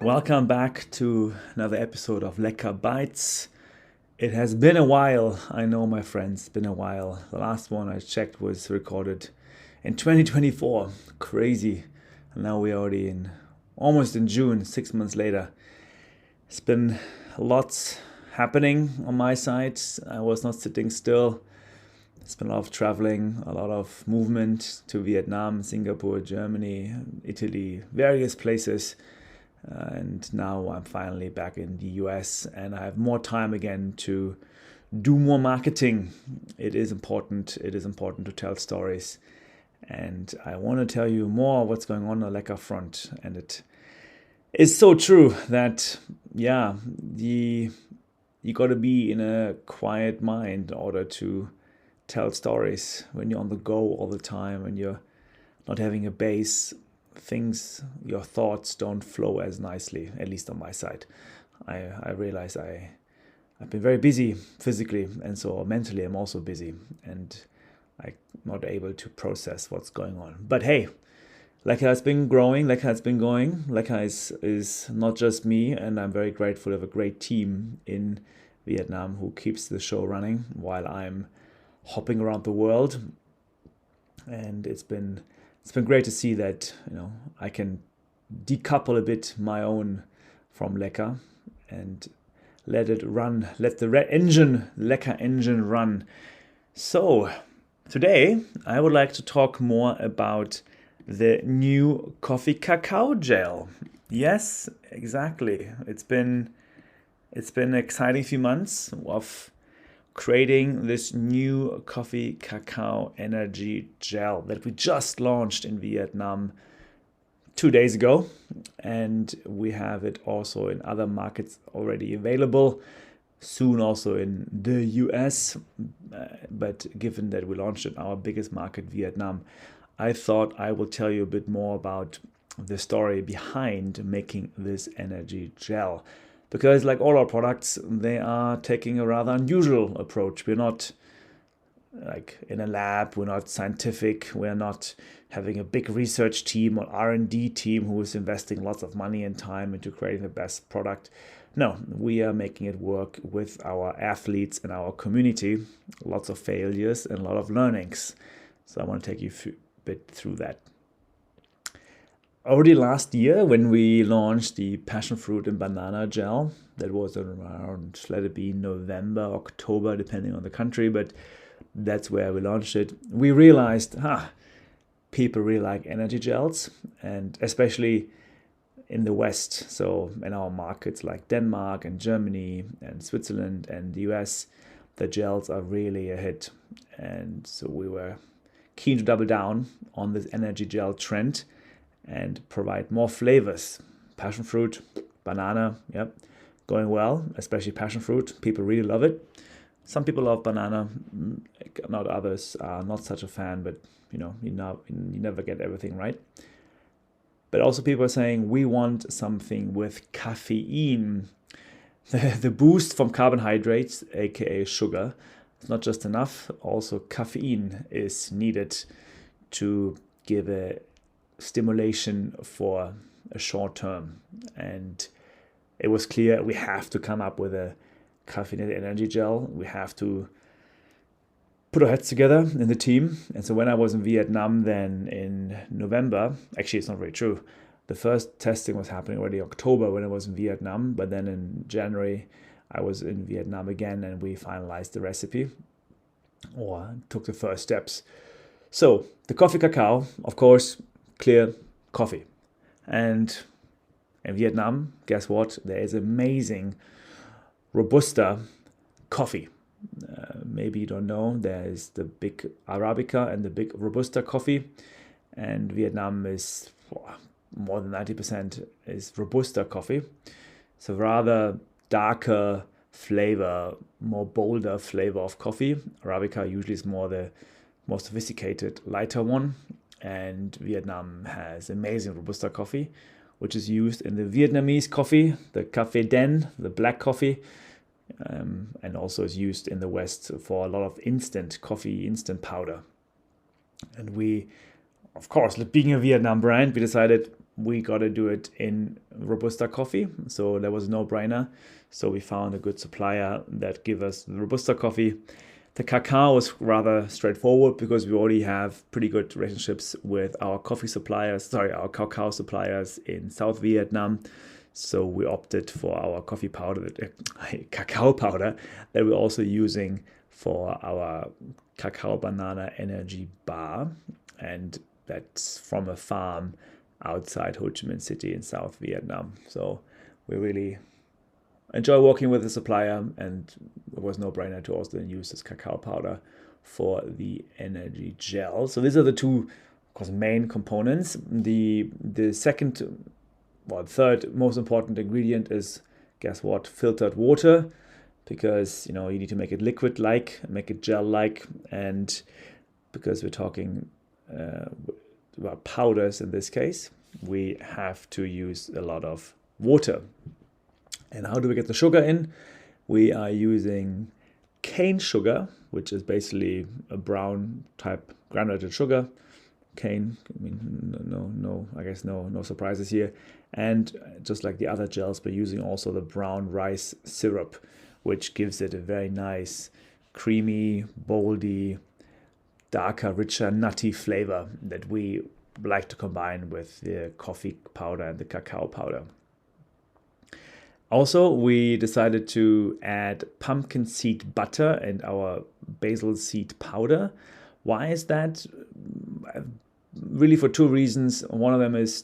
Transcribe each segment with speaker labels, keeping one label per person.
Speaker 1: Welcome back to another episode of Lecka Bites. It has been a while, I know my friends, been a while. The last one I checked was recorded in 2024. Crazy. And now we're already almost in June, 6 months later. It's been lots happening on my side. I was not sitting still. It's been a lot of traveling, a lot of movement to Vietnam, Singapore, Germany, Italy, various places. And now I'm finally back in the US and I have more time again to do more marketing. It is important. It is important to tell stories. And I want to tell you more what's going on the Lecka front. And it is so true that, you got to be in a quiet mind in order to tell stories when you're on the go all the time, when you're not having a base. Your thoughts don't flow as nicely, at least on my side. I realize I've been very busy physically, and so mentally I'm also busy, and I'm not able to process what's going on. But hey, Lecka has been growing, Lecka has been going. Lecka is not just me, and I'm very grateful of a great team in Vietnam who keeps the show running while I'm hopping around the world. And it's been great to see that I can decouple a bit my own from Lecka and let it run, let the Lecka engine run. So today I would like to talk more about the new coffee cacao gel. Yes, exactly. It's been an exciting few months of creating this new coffee cacao energy gel that we just launched in Vietnam 2 days ago, and we have it also in other markets already available, soon also in the US. But given that we launched in our biggest market, Vietnam, I thought I will tell you a bit more about the story behind making this energy gel. Because like all our products, they are taking a rather unusual approach. We're not like in a lab, we're not scientific, we're not having a big research team or R&D team who is investing lots of money and time into creating the best product. No, we are making it work with our athletes and our community. Lots of failures and a lot of learnings. So I want to take you a bit through that. Already last year, when we launched the passion fruit and banana gel, that was around, let it be November, October, depending on the country, but that's where we launched it. We realized, people really like energy gels, and especially in the West. So in our markets like Denmark and Germany and Switzerland and the US, the gels are really a hit. And so we were keen to double down on this energy gel trend and provide more flavors. Passion fruit, banana, going well, especially passion fruit. People really love it. Some people love banana, not others are not such a fan, but you never get everything right. But also people are saying we want something with caffeine. The boost from carbohydrates, aka sugar, is not just enough. Also caffeine is needed to give a stimulation for a short term, and it was clear we have to come up with a caffeinated energy gel. We have to put our heads together in the team. And so when I was in Vietnam then in November, actually it's not very true, the first testing was happening already in October when I was in Vietnam, but then in January I was in Vietnam again and we finalized the recipe or took the first steps. So the coffee cacao, of course, clear coffee. And in Vietnam, guess what? There is amazing robusta coffee. Maybe you don't know, there is the big Arabica and the big robusta coffee. And Vietnam is more than 90% is robusta coffee. So rather darker flavor, more bolder flavor of coffee. Arabica usually is the more sophisticated, lighter one. And Vietnam has amazing robusta coffee, which is used in the Vietnamese coffee, the café den, the black coffee, and also is used in the West for a lot of instant coffee, instant powder. And we, of course, being a Vietnam brand, we decided we got to do it in robusta coffee, so that was a no-brainer. So we found a good supplier that give us the robusta coffee. The cacao was rather straightforward because we already have pretty good relationships with our our cacao suppliers in South Vietnam. So we opted for our coffee powder, cacao powder, that we're also using for our cacao banana energy bar. And that's from a farm outside Ho Chi Minh City in South Vietnam. So we really enjoy working with the supplier, and it was no brainer to also then use this cacao powder for the energy gel. So these are the two, of course, main components. The third most important ingredient is, guess what, filtered water, because you need to make it liquid-like, make it gel-like, and because we're talking about powders in this case, we have to use a lot of water. And how do we get the sugar in? We are using cane sugar, which is basically a brown type granulated sugar. Cane, no surprises here. And just like the other gels, we're using also the brown rice syrup, which gives it a very nice, creamy, boldy, darker, richer, nutty flavor that we like to combine with the coffee powder and the cacao powder. Also, we decided to add pumpkin seed butter and our basil seed powder. Why is that? Really for two reasons. One of them is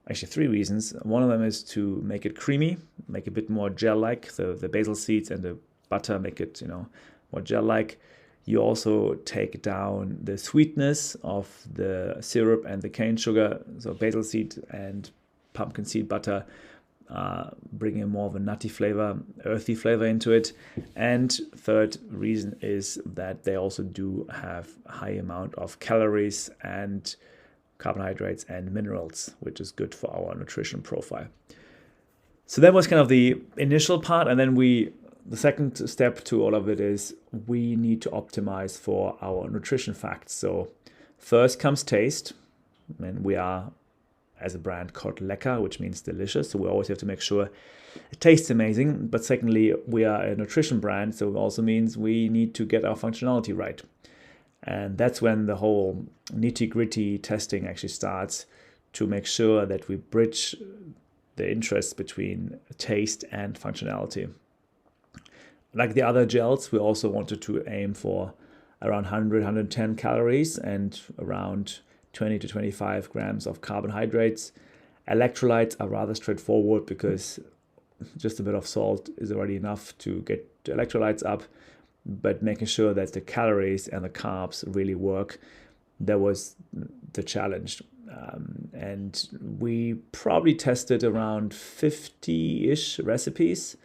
Speaker 1: actually three reasons. One of them is to make it creamy, make it a bit more gel-like. So the basil seeds and the butter make it, more gel-like. You also take down the sweetness of the syrup and the cane sugar. So basil seed and pumpkin seed butter bringing more of a nutty flavor, earthy flavor into it. And third reason is that they also do have a high amount of calories and carbohydrates and minerals, which is good for our nutrition profile. So that was kind of the initial part. And then the second step to all of it is we need to optimize for our nutrition facts. So first comes taste, and we are as a brand called Lecka, which means delicious. So we always have to make sure it tastes amazing. But secondly, we are a nutrition brand, so it also means we need to get our functionality right. And that's when the whole nitty-gritty testing actually starts, to make sure that we bridge the interest between taste and functionality. Like the other gels, we also wanted to aim for around 100, 110 calories and around 20 to 25 grams of carbohydrates. Electrolytes are rather straightforward because just a bit of salt is already enough to get the electrolytes up, but making sure that the calories and the carbs really work, that was the challenge. And we probably tested around 50-ish recipes,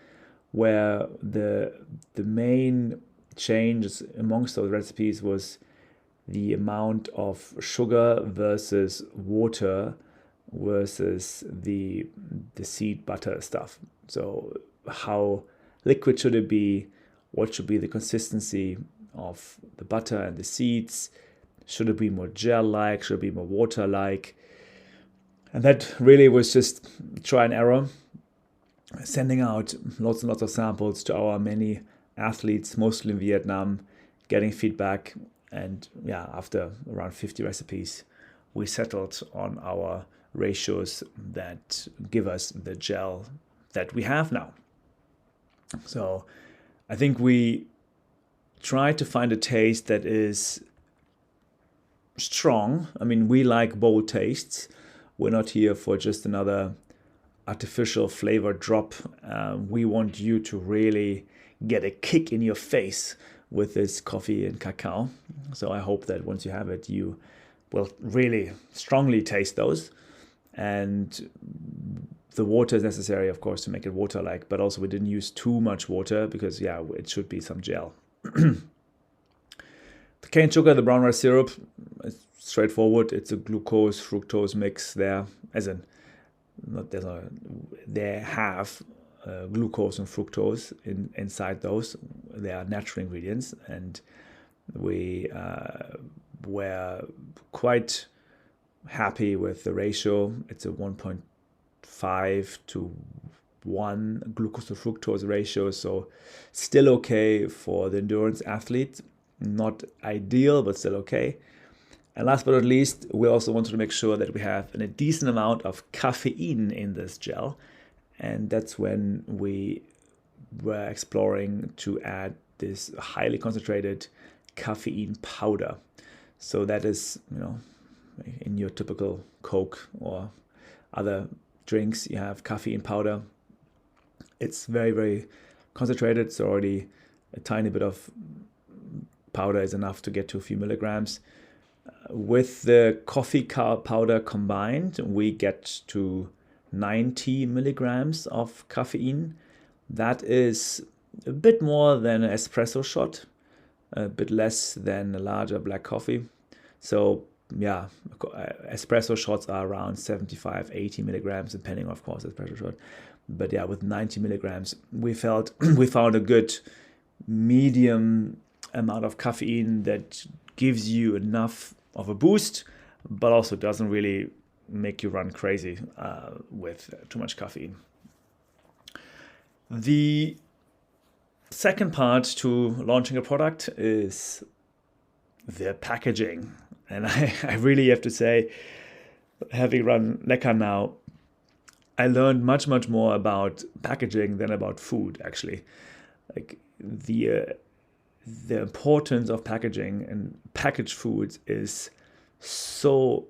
Speaker 1: where the main change amongst those recipes was the amount of sugar versus water versus the seed butter stuff. So how liquid should it be? What should be the consistency of the butter and the seeds? Should it be more gel-like? Should it be more water-like? And that really was just try and error, sending out lots and lots of samples to our many athletes, mostly in Vietnam, getting feedback. And after around 50 recipes, we settled on our ratios that give us the gel that we have now. So I think we try to find a taste that is strong. I mean, we like bold tastes. We're not here for just another artificial flavor drop. We want you to really get a kick in your face with this coffee and cacao. So I hope that once you have it, you will really strongly taste those. And the water is necessary, of course, to make it water-like, but also we didn't use too much water because, it should be some gel. The cane sugar, the brown rice syrup, is straightforward. It's a glucose fructose mix there, they have glucose and fructose inside those. They are natural ingredients, and we were quite happy with the ratio. It's a 1.5 to 1 glucose to fructose ratio, so still okay for the endurance athlete. Not ideal, but still okay. And last but not least, we also wanted to make sure that we have a decent amount of caffeine in this gel. And that's when we were exploring to add this highly concentrated caffeine powder. So that is, in your typical Coke or other drinks, you have caffeine powder. It's very, very concentrated, so already a tiny bit of powder is enough to get to a few milligrams. With the coffee powder combined, we get to 90 milligrams of caffeine. That is a bit more than an espresso shot, a bit less than a larger black coffee. So yeah, espresso shots are around 75, 80 milligrams, depending, of course, espresso shot. But yeah, with 90 milligrams, we found a good medium amount of caffeine that gives you enough of a boost, but also doesn't really make you run crazy with too much caffeine. The second part to launching a product is the packaging. And I really have to say, having run Lecka now, I learned much, much more about packaging than about food, actually. Like the importance of packaging and packaged foods is so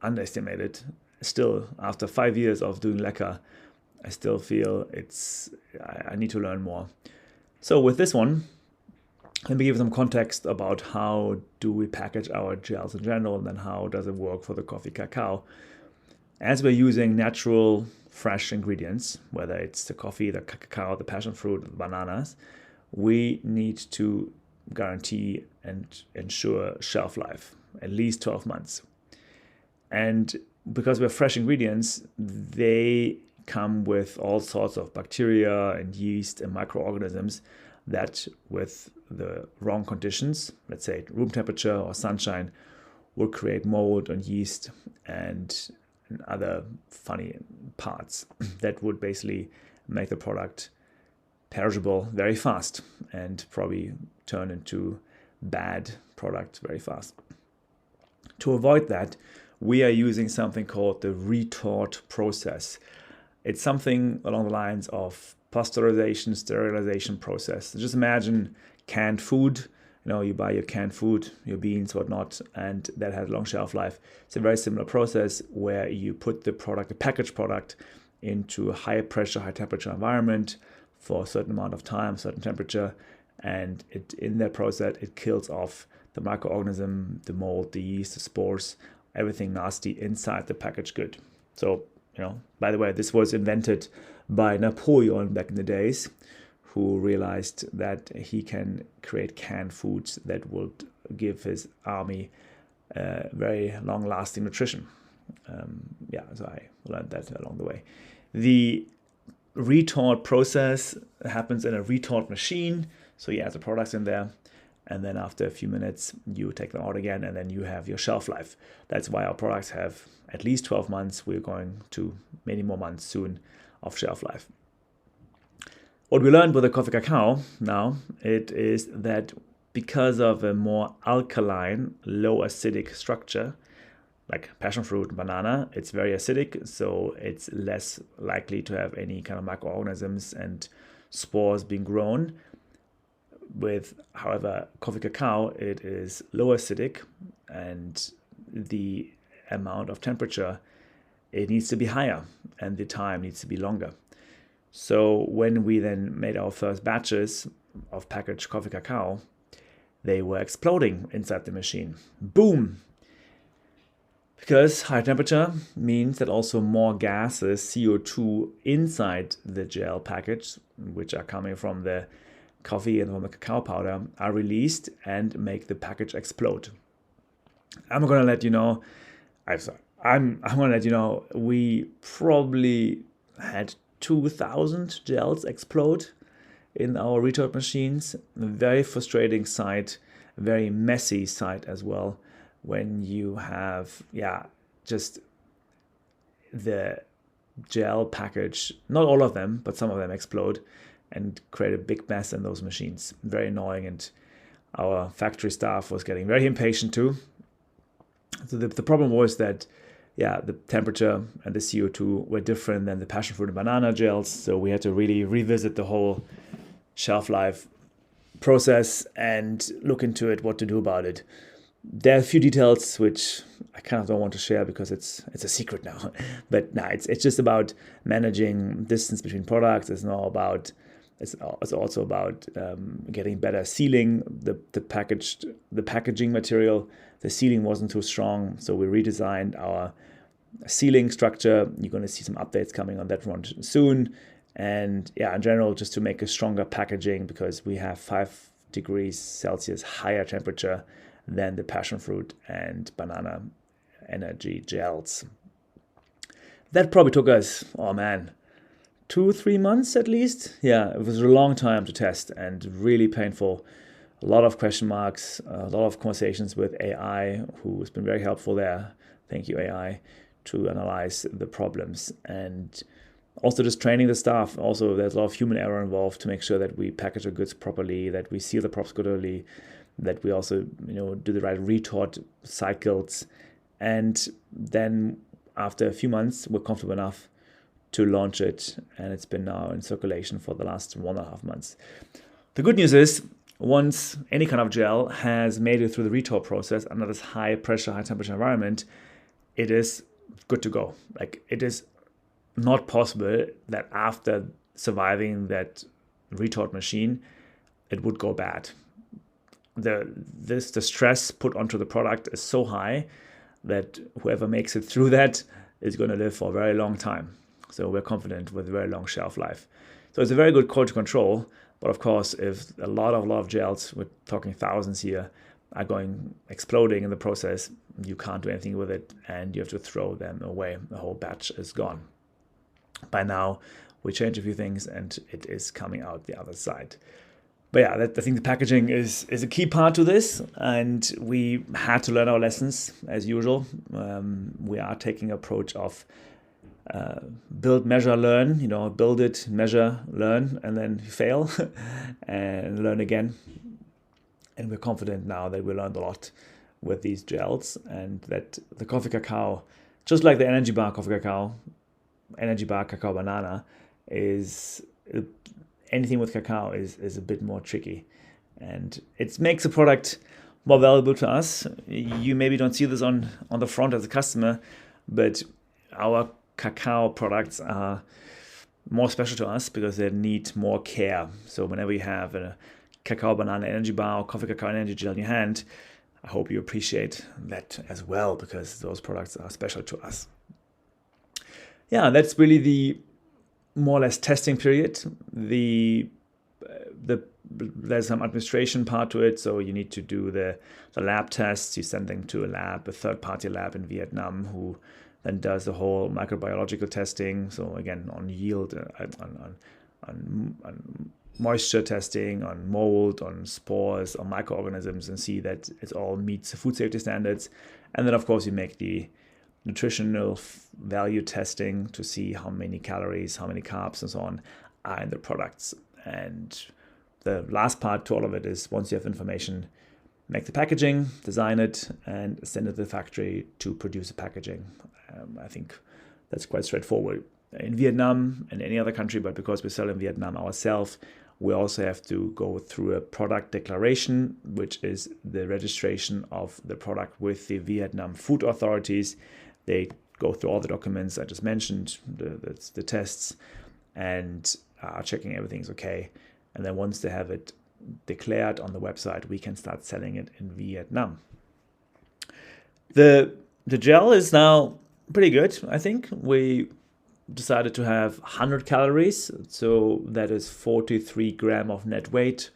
Speaker 1: underestimated. Still, after 5 years of doing Lecka, I still feel I need to learn more. So with this one, let me give you some context about how do we package our gels in general, and then how does it work for the coffee cacao. As we're using natural, fresh ingredients, whether it's the coffee, the cacao, the passion fruit, the bananas, we need to guarantee and ensure shelf life, at least 12 months. And because we're fresh ingredients, they come with all sorts of bacteria and yeast and microorganisms that, with the wrong conditions, let's say room temperature or sunshine, will create mold and yeast and other funny parts that would basically make the product perishable very fast and probably turn into bad product very fast. To avoid that, we are using something called the retort process. It's something along the lines of pasteurization, sterilization process. Just imagine canned food. You buy your canned food, your beans, whatnot, and that has long shelf life. It's a very similar process where you put the packaged product, into a high pressure, high temperature environment for a certain amount of time, certain temperature, and in that process, it kills off the microorganism, the mold, the yeast, the spores, everything nasty inside the packaged good. So, by the way, this was invented by Napoleon back in the days, who realized that he can create canned foods that would give his army very long-lasting nutrition. So I learned that along the way. The retort process happens in a retort machine. So you add the products in there, and then after a few minutes, you take them out again, and then you have your shelf life. That's why our products have at least 12 months. We're going to many more months soon of shelf life. What we learned with the coffee cacao now, it is that because of a more alkaline, low acidic structure, like passion fruit and banana, it's very acidic, so it's less likely to have any kind of microorganisms and spores being grown. With, however, coffee cacao, it is low acidic, and the amount of temperature, it needs to be higher, and the time needs to be longer. So when we then made our first batches of packaged coffee cacao, they were exploding inside the machine. Boom! Because high temperature means that also more gases, CO2, inside the gel package, which are coming from the coffee and from the cacao powder, are released and make the package explode. I'm going to let you know, I'm going to let you know, we probably had 2,000 gels explode in our retort machines. A very frustrating sight, very messy sight as well, when you have just the gel package, not all of them, but some of them explode and create a big mess in those machines. Very annoying, and our factory staff was getting very impatient too. So the problem was that, the temperature and the CO2 were different than the passion fruit and banana gels. So we had to really revisit the whole shelf life process and look into it, what to do about it. There are a few details which I kind of don't want to share because it's a secret now. But it's just about managing distance between products. It's also about getting better sealing. The packaging material, the sealing wasn't too strong, so we redesigned our sealing structure. You're going to see some updates coming on that front soon. And in general, just to make a stronger packaging, because we have 5 degrees Celsius higher temperature than the passion fruit and banana energy gels. That probably took us, 2-3 months at least. It was a long time to test and really painful. A lot of question marks, a lot of conversations with AI, who has been very helpful there. Thank you, AI, to analyze the problems, and also just training the staff. Also, there's a lot of human error involved to make sure that we package our goods properly, that we seal the products properly, that we also do the right retort cycles. And then after a few months, we're comfortable enough to launch it, and it's been now in circulation for the last 1.5 months. The good news is, once any kind of gel has made it through the retort process under this high pressure, high temperature environment, it is good to go. Like, it is not possible that after surviving that retort machine, it would go bad. The stress put onto the product is so high that whoever makes it through that is going to live for a very long time. So we're confident with a very long shelf life. So it's a very good quality control. But of course, if a lot of gels, we're talking thousands here, are going exploding in the process, you can't do anything with it, and you have to throw them away. The whole batch is gone. By now, we changed a few things, and it is coming out the other side. But I think the packaging is a key part to this, and we had to learn our lessons as usual. We are taking an approach of build, measure, learn. Build it, measure, learn, and then fail and learn again. And we're confident now that we learned a lot with these gels, and that the coffee cacao, just like the energy bar coffee cacao, energy bar cacao banana, is anything with cacao is a bit more tricky, and it makes the product more valuable to us. You maybe don't see this on the front as a customer, but our cacao products are more special to us because they need more care. So whenever you have a cacao banana energy bar or coffee cacao energy gel in your hand, I hope you appreciate that as well, because those products are special to us. That's really the more or less testing period. There's some administration part to it, so you need to do the lab tests. You send them to a third-party lab in Vietnam, who then does the whole microbiological testing. So again, on yield, on moisture testing, on mold, on spores, on microorganisms, and see that it all meets the food safety standards. And then, of course, you make the nutritional value testing to see how many calories, how many carbs, and so on are in the products. And the last part to all of it is, once you have information, make the packaging, design it, and send it to the factory to produce the packaging. I think that's quite straightforward. In Vietnam and any other country, but because we sell in Vietnam ourselves, we also have to go through a product declaration, which is the registration of the product with the Vietnam food authorities. They go through all the documents I just mentioned, the tests, and are checking everything's okay. And then once they have it declared on the website, we can start selling it in Vietnam. The gel is now pretty good, I think. We decided to have 100 calories, so that is 43 grams of net weight.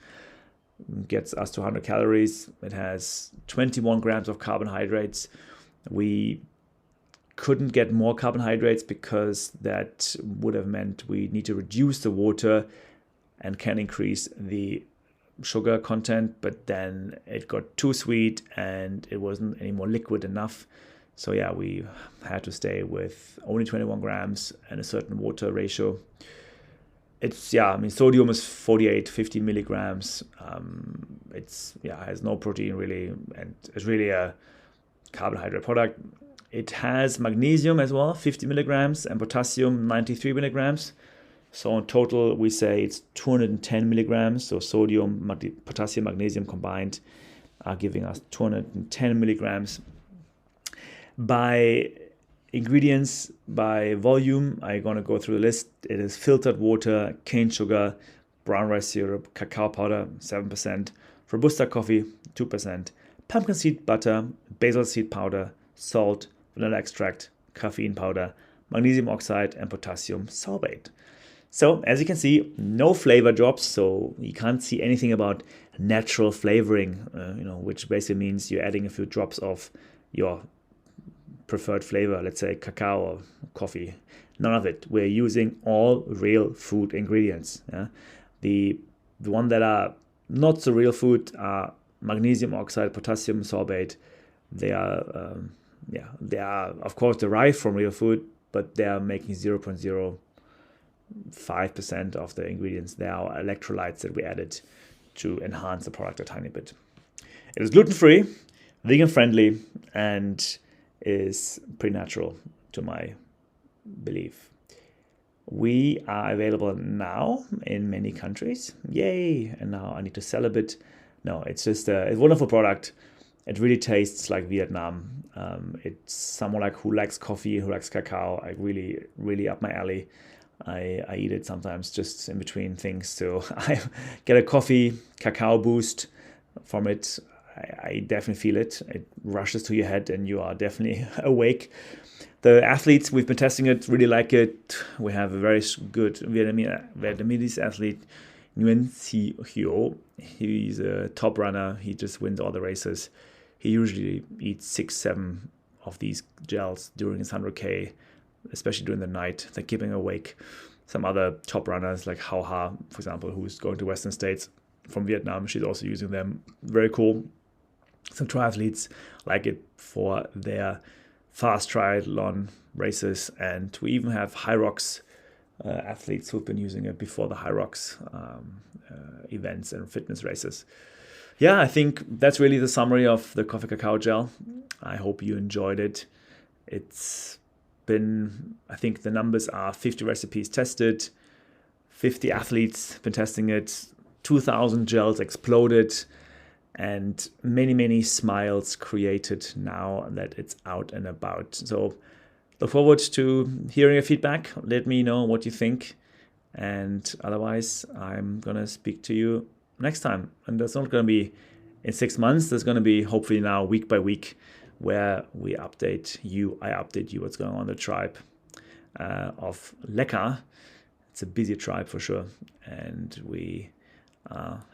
Speaker 1: Gets us to 100 calories. It has 21 grams of carbohydrates. We couldn't get more carbohydrates because that would have meant we need to reduce the water and can increase the sugar content, but then it got too sweet and it wasn't any more liquid enough. So yeah, we had to stay with only 21 grams and a certain water ratio. It's, yeah, I mean, sodium is 48, 50 milligrams. It's, yeah, has no protein really, and it's really a carbohydrate product. It has magnesium as well, 50 milligrams, and potassium, 93 milligrams. So in total, we say it's 210 milligrams. So sodium, potassium, magnesium combined are giving us 210 milligrams. By ingredients, by volume, I'm going to go through the list. It is filtered water, cane sugar, brown rice syrup, cacao powder, 7%, robusta coffee, 2%, pumpkin seed butter, basil seed powder, salt, vanilla extract, caffeine powder, magnesium oxide, and potassium sorbate. So as you can see, no flavor drops, so you can't see anything about natural flavoring, which basically means you're adding a few drops of your preferred flavor, let's say cacao or coffee. None of it. We're using all real food ingredients. Yeah? The one that are not so real food are magnesium oxide, potassium sorbate. They are, they are of course derived from real food, but they are making 0.05% of the ingredients. They are electrolytes that we added to enhance the product a tiny bit. It is gluten-free, vegan-friendly, and is pretty natural to my belief. We are available now in many countries. Yay! And now I need to sell a bit. No, it's just a wonderful product. It really tastes like Vietnam. It's someone like who likes coffee, who likes cacao. I really, really up my alley. I eat it sometimes just in between things. So I get a coffee, cacao boost from it. I definitely feel it. It rushes to your head and you are definitely awake. The athletes, we've been testing it, really like it. We have a very good Vietnamese athlete, Nguyen Thi Hyo. He's a top runner. He just wins all the races. He usually eats 6-7 of these gels during his 100K, especially during the night. They're keeping him awake. Some other top runners like Hao Ha, for example, who's going to Western States from Vietnam, she's also using them. Very cool. Some triathletes like it for their fast triathlon races, and we even have high rocks athletes who've been using it before the high rocks events and fitness races. Yeah, I think that's really the summary of the coffee cacao gel. I hope you enjoyed it. It's been, I think the numbers are 50 recipes tested, 50 athletes been testing it, 2,000 gels exploded, and many, many smiles created now that it's out and about. So look forward to hearing your feedback. Let me know what you think. And otherwise, I'm going to speak to you next time. And that's not going to be in 6 months. There's going to be hopefully now week by week where we update you. I update you what's going on in the tribe of Lecka. It's a busy tribe for sure. And we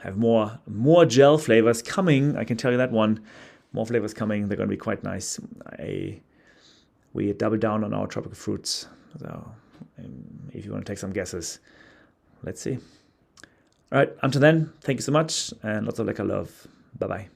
Speaker 1: have more gel flavors coming. I can tell you that one. More flavors coming. They're going to be quite nice. We double down on our tropical fruits. So if you want to take some guesses, let's see. All right. Until then, thank you so much and lots of Lecka love. Bye-bye.